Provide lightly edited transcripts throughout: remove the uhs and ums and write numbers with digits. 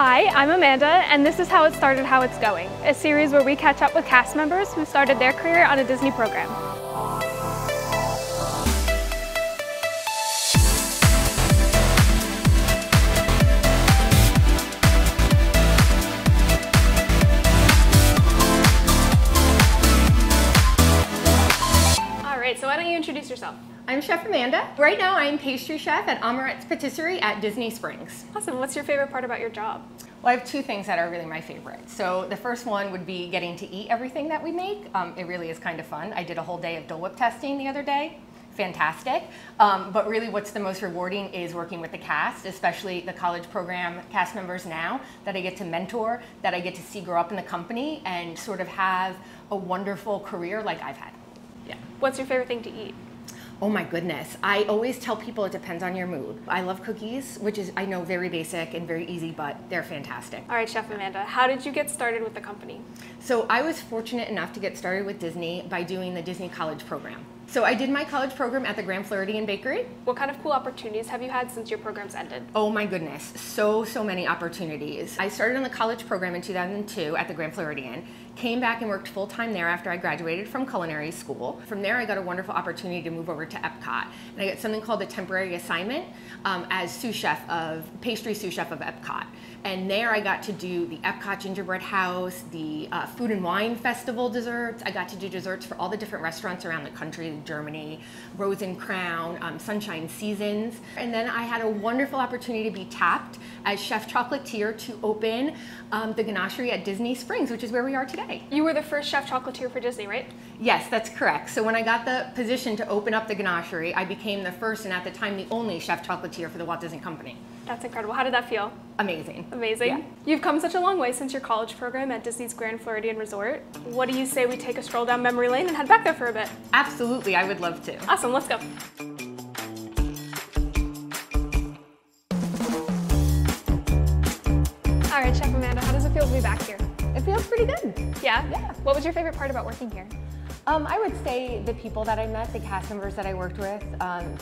Hi, I'm Amanda, and this is How It Started, How It's Going, a series where we catch up with cast members who started their career on a Disney program. So why don't you introduce yourself? I'm Chef Amanda. Right now I'm Pastry Chef at Amorette's Patisserie at Disney Springs. Awesome. What's your favorite part about your job? Well, I have two things that are really my favorite. So the first one would be getting to eat everything that we make. It really is kind of fun. I did a whole day of Dole Whip testing the other day. Fantastic. But really what's the most rewarding is working with the cast, especially the college program cast members now that I get to mentor, that I get to see grow up in the company and sort of have a wonderful career like I've had. Yeah. What's your favorite thing to eat? Oh my goodness. I always tell people it depends on your mood. I love cookies, which is, I know, very basic and very easy, but they're fantastic. All right, Chef Amanda, how did you get started with the company? So I was fortunate enough to get started with Disney by doing the Disney college program. So I did my college program at the Floridian bakery. What kind of cool opportunities have you had since your program's ended? Oh my goodness, so many opportunities. I started on the college program in 2002 at the Floridian, came back and worked full-time there after I graduated from culinary school. From there I got a wonderful opportunity to move over to Epcot, and I got something called a temporary assignment as pastry sous chef of Epcot. And there I got to do the Epcot Gingerbread House, the Food and Wine Festival desserts. I got to do desserts for all the different restaurants around the country, Germany, Rose and Crown, Sunshine Seasons. And then I had a wonderful opportunity to be tapped as Chef Chocolatier to open the ganachery at Disney Springs, which is where we are today. You were the first Chef Chocolatier for Disney, right? Yes, that's correct. So when I got the position to open up the ganachery, I became the first and at the time the only Chef Chocolatier for the Walt Disney Company. That's incredible. How did that feel? Amazing. Amazing. Yeah. You've come such a long way since your college program at Disney's Floridian Resort. What do you say we take a stroll down memory lane and head back there for a bit? Absolutely, I would love to. Awesome, let's go. All right, Chef Amanda, how does it feel to be back here? It feels pretty good. Yeah? Yeah. What was your favorite part about working here? I would say the people that I met, the cast members that I worked with,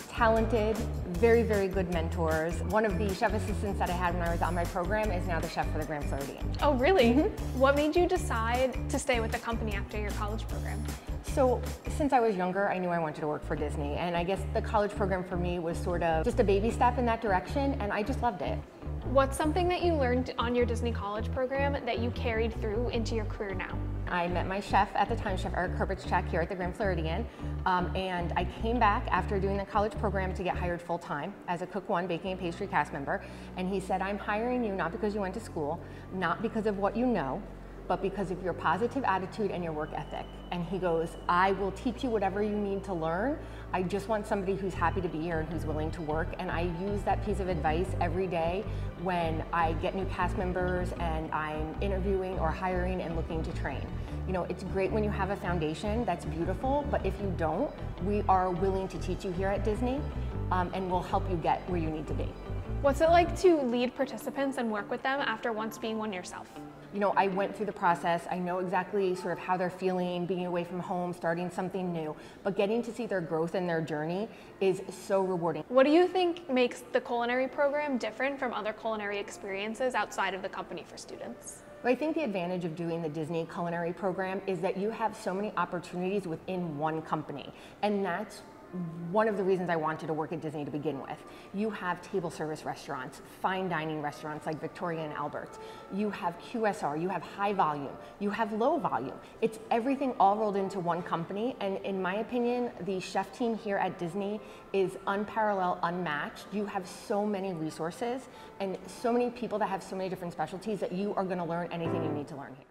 talented, very good mentors. One of the chef assistants that I had when I was on my program is now the chef for the Floridian. Oh, really? Mm-hmm. What made you decide to stay with the company after your college program? So, since I was younger, I knew I wanted to work for Disney, and I guess the college program for me was sort of just a baby step in that direction, and I just loved it. What's something that you learned on your Disney college program that you carried through into your career now? I met my chef at the time, Chef here at the Floridian, and I came back after doing the college program to get hired full-time as a Cook 1 baking and pastry cast member, and he said, I'm hiring you not because you went to school, not because of what you know, but because of your positive attitude and your work ethic. And he goes, I will teach you whatever you need to learn. I just want somebody who's happy to be here and who's willing to work. And I use that piece of advice every day when I get new cast members and I'm interviewing or hiring and looking to train. You know, it's great when you have a foundation, that's beautiful, but if you don't, we are willing to teach you here at Disney and we'll help you get where you need to be. What's it like to lead participants and work with them after once being one yourself? You know, I went through the process. I know exactly sort of how they're feeling, being away from home, starting something new, but getting to see their growth and their journey is so rewarding. What do you think makes the culinary program different from other culinary experiences outside of the company for students? Well, I think the advantage of doing the Disney Culinary Program is that you have so many opportunities within one company, and that's one of the reasons I wanted to work at Disney to begin with. You have table service restaurants, fine dining restaurants like Victoria and Albert's. You have QSR, you have high volume, you have low volume. It's everything all rolled into one company, and in my opinion, the chef team here at Disney is unparalleled, unmatched. You have so many resources and so many people that have so many different specialties that you are going to learn anything you need to learn here.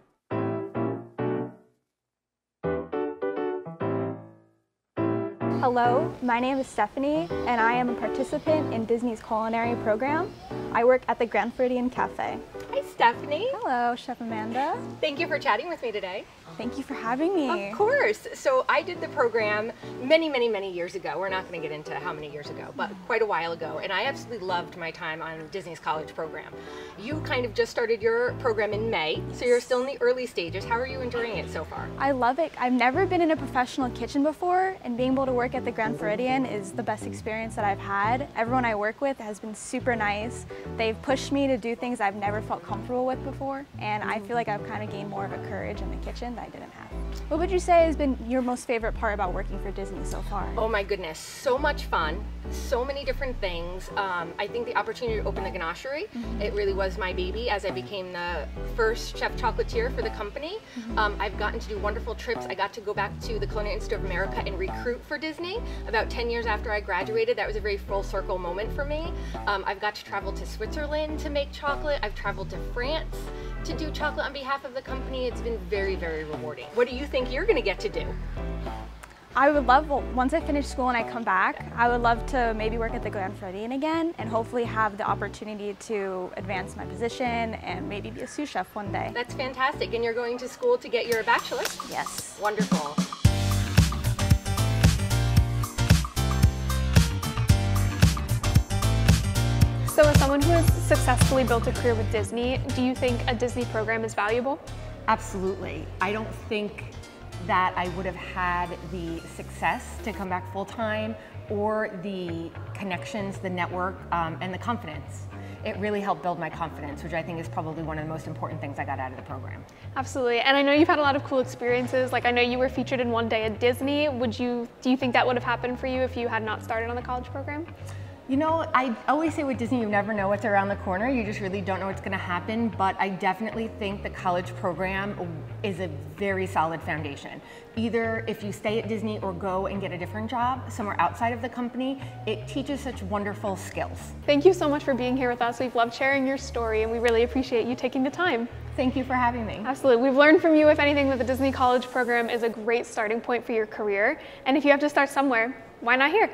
Hello, my name is Stephanie, and I am a participant in Disney's culinary program. I work at the Floridian Cafe. Hi, Stephanie. Hello, Chef Amanda. Thank you for chatting with me today. Thank you for having me. Of course. So I did the program many years ago. We're not going to get into how many years ago, but quite a while ago. And I absolutely loved my time on Disney's college program. You kind of just started your program in May, so you're still in the early stages. How are you enjoying it so far? I love it. I've never been in a professional kitchen before, and being able to work at the Grand Floridian is the best experience that I've had. Everyone I work with has been super nice. They've pushed me to do things I've never felt comfortable with before, and I feel like I've kind of gained more of a courage in the kitchen that I didn't have. What would you say has been your most favorite part about working for Disney so far? Oh my goodness, so much fun, so many different things. I think the opportunity to open the ganachery, it really was my baby as I became the first chef chocolatier for the company. I've gotten to do wonderful trips. I got to go back to the Culinary Institute of America and recruit for Disney about 10 years after I graduated. That was a very full circle moment for me. I've got to travel to Switzerland to make chocolate. I've traveled to France to do chocolate on behalf of the company. It's been very rewarding. What do you think you're going to get to do? I would love, well, once I finish school and I come back, I would love to maybe work at the Grand Floridian again and hopefully have the opportunity to advance my position and maybe be a sous chef one day. That's fantastic. And you're going to school to get your bachelor's? Yes. Wonderful. So as someone who has successfully built a career with Disney, do you think a Disney program is valuable? Absolutely. I don't think that I would have had the success to come back full-time or the connections, the network, and the confidence. It really helped build my confidence, which I think is probably one of the most important things I got out of the program. Absolutely, and I know you've had a lot of cool experiences. Like I know you were featured in One Day at Disney. Do you think that would have happened for you if you had not started on the college program? You know, I always say with Disney, you never know what's around the corner. You just really don't know what's going to happen. But I definitely think the college program is a very solid foundation. Either if you stay at Disney or go and get a different job somewhere outside of the company, it teaches such wonderful skills. Thank you so much for being here with us. We've loved sharing your story and we really appreciate you taking the time. Thank you for having me. Absolutely. We've learned from you, if anything, that the Disney College program is a great starting point for your career. And if you have to start somewhere, why not here?